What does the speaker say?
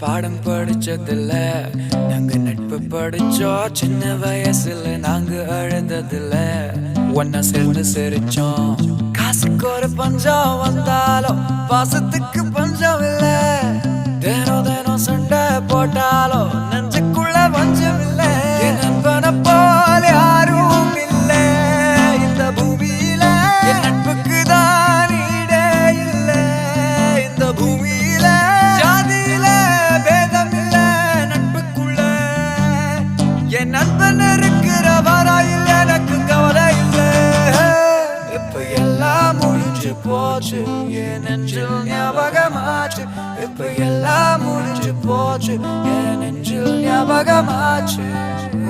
பாடம் படிச்சதில்ல நாங்க நட்பு படிச்சோம் சின்ன வயசுல நாங்க அழுததில்ல ஒன்னா சேர்ந்து சிரிச்சோம் காசுக்கு ஒரு பஞ்சம் வந்தாலும் பாசத்துக்கு பஞ்சம் இல்ல தினம் தினம் சண்டை போட்டாலும் நெஞ்சுக்குள்ள பஞ்சம் இல்ல என் நண்பனை போல யாரும் இல்ல இந்த பூமியில என் நட்புக்கு தான் ஈடே இல்ல இந்த பூமியில ஜாதியில பேதம் இல்ல நட்புக்குள்ள என் நண்பன் இருக்கிற வரையில் எனக்கு கவலை இல்ல இப்ப எல்லாம் முடிஞ்சு போச்சு என் நெஞ்சில் ஞாபகமாச்சு இப்ப எல்லாம் முடிஞ்சு போச்சு என் நெஞ்சில் ஞாபகமாச்சு